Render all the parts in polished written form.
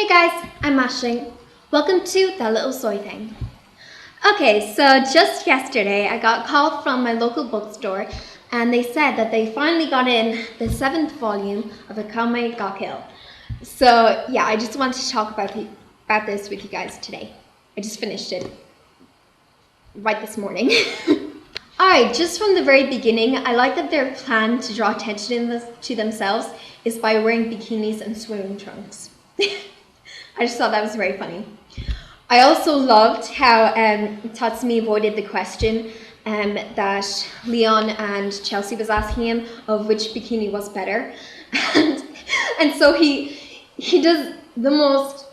Hey guys, I'm Ashling. Welcome to That Little Soy Thing. Okay, so just yesterday I got a call from my local bookstore and they said that they finally got in the 7th volume of Akame Ga Kill. So yeah, I just wanted to talk about this with you guys today. I just finished it right this morning. Alright, just from the very beginning, I like that their plan to draw attention to themselves is by wearing bikinis and swimming trunks. I just thought that was very funny. I also loved how Tatsumi avoided the question that Leon and Chelsea was asking him of which bikini was better. And so he does the most...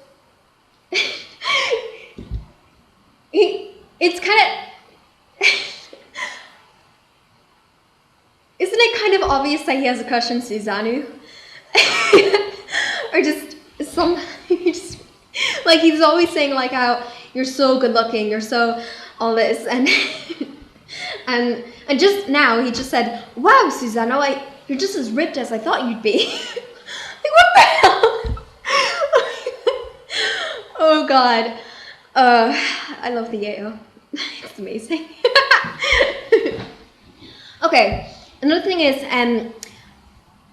it's kind of... Isn't it kind of obvious that he has a crush on Susanoo? Or just like he's always saying like how you're so good looking, you're so all this, and and just now he just said, "Wow, Susanoo, you're just as ripped as I thought you'd be." Like what the hell? Oh God, I love the Yayo. It's amazing. Okay, another thing is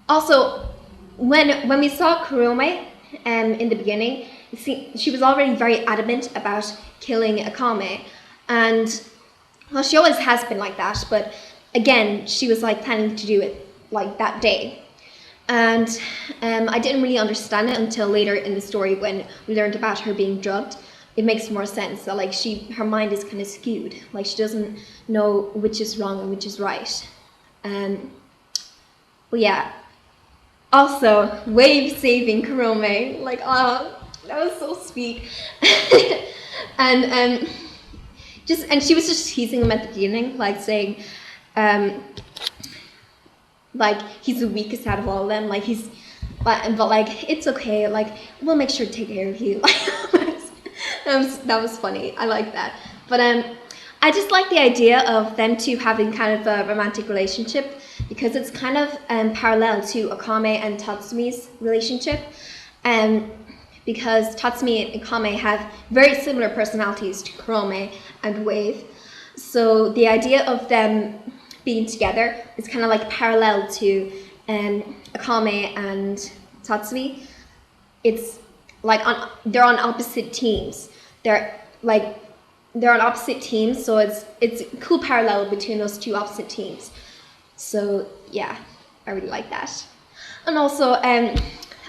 also when we saw Kurome in the beginning, she was already very adamant about killing Akame, and well, she always has been like that, but again, she was like planning to do it like that day. And I didn't really understand it until later in the story when we learned about her being drugged. It makes more sense that like her mind is kind of skewed, like she doesn't know which is wrong and which is right. But yeah. Also, Wave saving Kurome, like, oh, that was so sweet. and she was just teasing him at the beginning, like saying, like he's the weakest out of all of them, like but like it's okay, like we'll make sure to take care of you. that was funny. I like that. But I just like the idea of them two having kind of a romantic relationship, because it's kind of parallel to Akame and Tatsumi's relationship, because Tatsumi and Akame have very similar personalities to Kurome and Wave. So the idea of them being together is kind of like parallel to Akame and Tatsumi. It's like they're on opposite teams. They're on opposite teams, so it's a cool parallel between those two opposite teams. So yeah, I really like that. And also I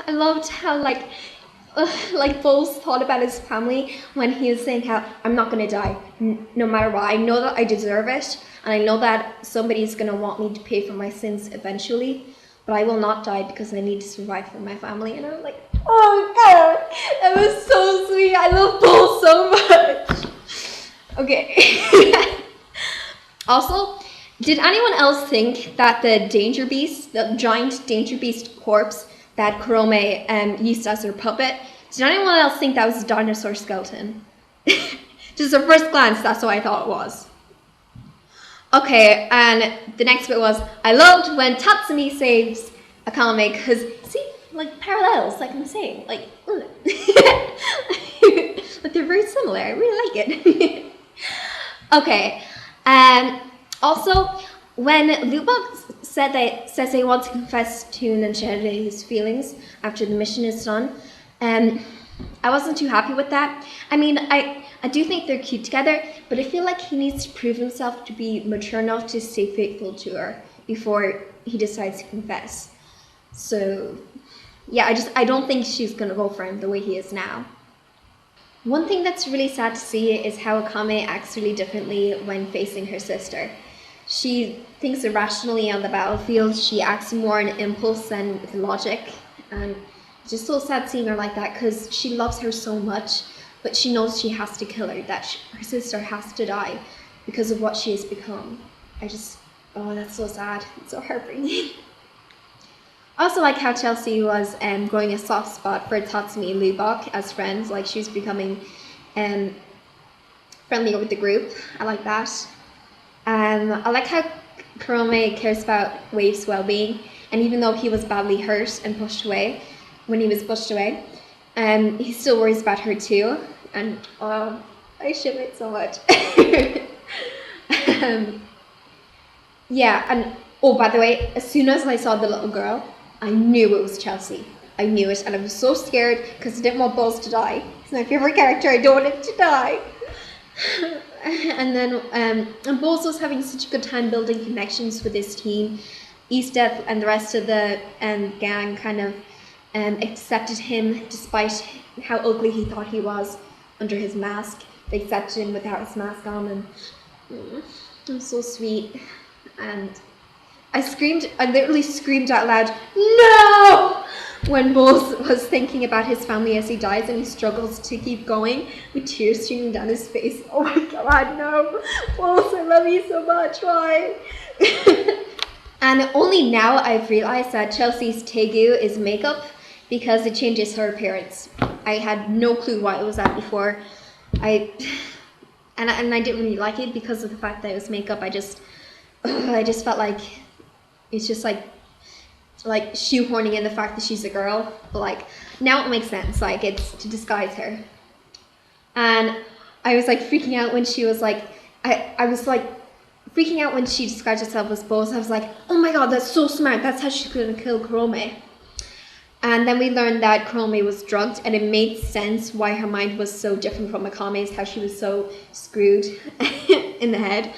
loved how like Bowles thought about his family when he was saying how I'm not gonna die no matter what. I know that I deserve it, and I know that somebody's gonna want me to pay for my sins eventually, but I will not die because I need to survive for my family. And I was like, oh God, that was so sweet. I love Bowles so much. Okay. Also, did anyone else think that the giant danger beast corpse that Kurome used as her puppet, did anyone else think that was a dinosaur skeleton? Just at first glance, that's what I thought it was. Okay, and the next bit was, I loved when Tatsumi saves Akame, because, see, like parallels, like I'm saying, like, but they're very similar. I really like it. Okay, also, when Lubok says he wants to confess to Nanchede his feelings after the mission is done, I wasn't too happy with that. I mean, I do think they're cute together, but I feel like he needs to prove himself to be mature enough to stay faithful to her before he decides to confess. So, yeah, I don't think she's gonna go for him the way he is now. One thing that's really sad to see is how Akame acts really differently when facing her sister. She thinks irrationally on the battlefield. She acts more on impulse than with logic. And it's just so sad seeing her like that, because she loves her so much, but she knows she has to kill her, that her sister has to die because of what she has become. Oh, that's so sad. It's so heartbreaking. I also like how Chelsea was growing a soft spot for Tatsumi and Lubok as friends, like she was becoming friendlier with the group. I like that. I like how Kurome cares about Wave's well-being, and even though he was badly hurt and pushed away, when he was pushed away, He still worries about her too, and I ship it so much. um, yeah, and oh, by the way, as soon as I saw the little girl, I knew it was Chelsea. I knew it, and I was so scared because I didn't want Buzz to die. He's my favorite character. I don't want him to die. And then and Buzz was having such a good time building connections with his team. Esteth and the rest of the gang kind of accepted him despite how ugly he thought he was under his mask. They accepted him without his mask on, and it was so sweet. And I literally screamed out loud, "No!" when Buzz was thinking about his family as he dies and he struggles to keep going with tears streaming down his face. Oh my god, no! Buzz, I love you so much, why? And only now I've realized that Chelsea's Tegu is makeup because it changes her appearance. I had no clue what it was at before. And I didn't really like it because of the fact that it was makeup. I just felt like it's just like shoehorning in the fact that she's a girl. But like now it makes sense. Like it's to disguise her. And I was like freaking out when she was like I was like freaking out when she described herself as Buzz. I was like, oh my god, that's so smart. That's how she's gonna kill Kurome. And then we learned that Kurome was drugged, and it made sense why her mind was so different from Akame's, how she was so screwed in the head.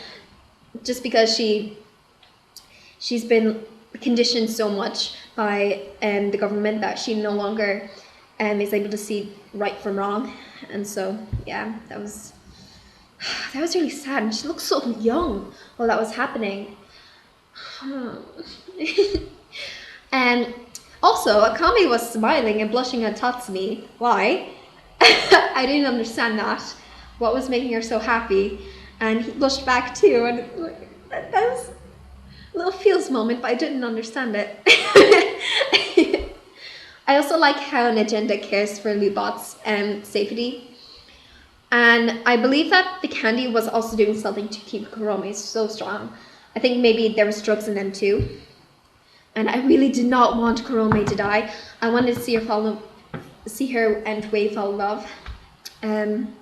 Just because she's been conditioned so much by the government that she no longer is able to see right from wrong. And so, yeah, that was really sad. And she looked so young while that was happening. And also, Akame was smiling and blushing at Tatsumi. Why? I didn't understand that. What was making her so happy? And he blushed back too. And that was a little feels moment, but I didn't understand it. I also like how an agenda cares for Lubot's safety. And I believe that the candy was also doing something to keep Kurome so strong. I think maybe there was drugs in them too. And I really did not want Kurome to die. I wanted to see her and Wei fall in love. And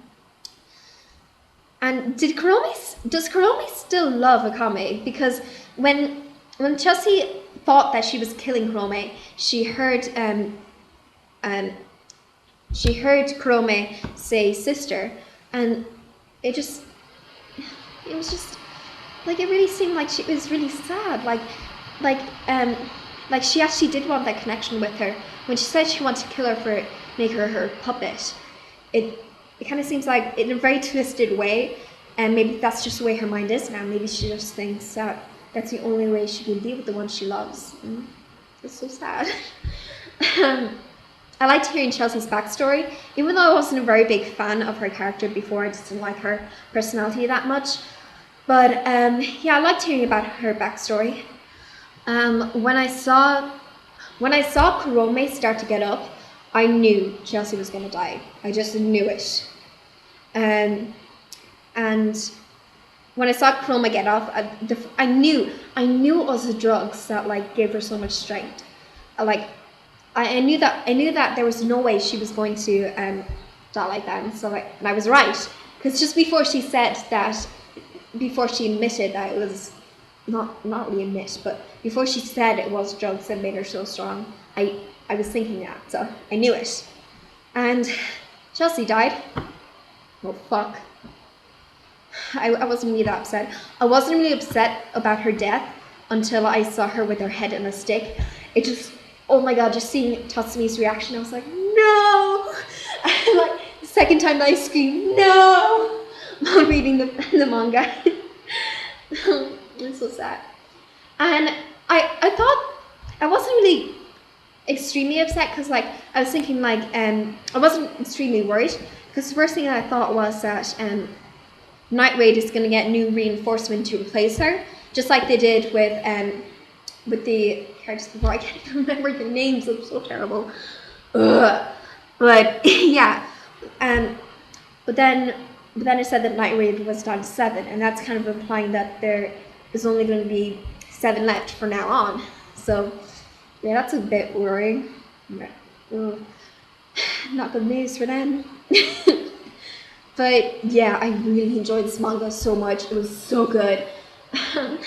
does Kurome still love Akame? Because when Chelsea thought that she was killing Kurome, she heard Kurome say sister, and it was just like it really seemed like she was really sad, like she actually did want that connection with her. When she said she wanted to kill her make her puppet, it kind of seems like in a very twisted way, and maybe that's just the way her mind is now. Maybe she just thinks that that's the only way she can be with the one she loves. It's so sad. I liked hearing Chelsea's backstory, even though I wasn't a very big fan of her character before. I just didn't like her personality that much. But yeah, I liked hearing about her backstory. When I saw Kurome start to get up, I knew Chelsea was going to die. I just knew it. And when I saw Kurome get up, I knew it was the drugs that like gave her so much strength. I knew that there was no way she was going to die like that, and so and I was right, because just before she admitted that it was not really admit, but before she said it was drugs that made her so strong, I was thinking that, so I knew it. And Chelsea died. Oh fuck. I wasn't really that upset. I wasn't really upset about her death until I saw her with her head in a stick. It just, oh my god, just seeing Tatsumi's reaction, I was like, no! And like, the second time that I screamed, no! While reading the manga. It's so sad. And I thought, I wasn't really extremely upset, because like, I was thinking like, I wasn't extremely worried, because the first thing I thought was that Night Raid is going to get new reinforcement to replace her, just like they did with the characters before. I can't even remember the names. I'm so terrible. Ugh. But yeah, but then it said that Night Raid was down to 7, and that's kind of implying that there is only going to be 7 left from now on. So yeah, that's a bit worrying. not good news for them. But yeah, I really enjoyed this manga so much. It was so good. I'm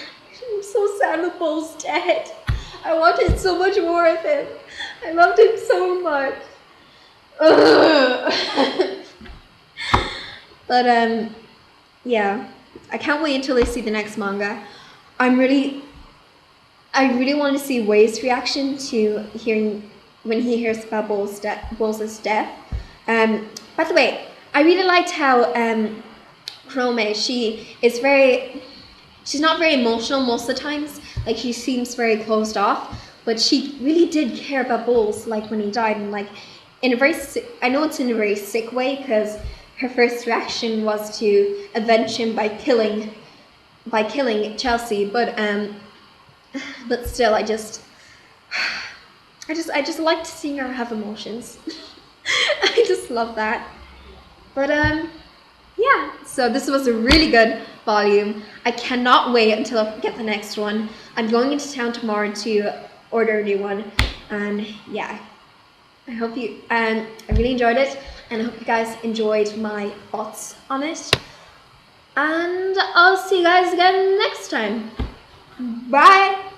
so sad that Bull's dead. I wanted so much more of him. I loved him so much. But yeah, I can't wait until I see the next manga. I really want to see Wei's reaction to hearing when he hears about Bull's death. By the way, I really liked how Kurome, she's not very emotional most of the times. Like, she seems very closed off, but she really did care about Bulls, like when he died, and like in a very I know it's in a very sick way, because her first reaction was to avenge him by killing Chelsea, but still, I just liked seeing her have emotions. I just love that. But yeah, so this was a really good volume. I cannot wait until I get the next one. I'm going into town tomorrow to order a new one, and yeah, I hope you I really enjoyed it, and I hope you guys enjoyed my thoughts on it. And I'll see you guys again next time. Bye.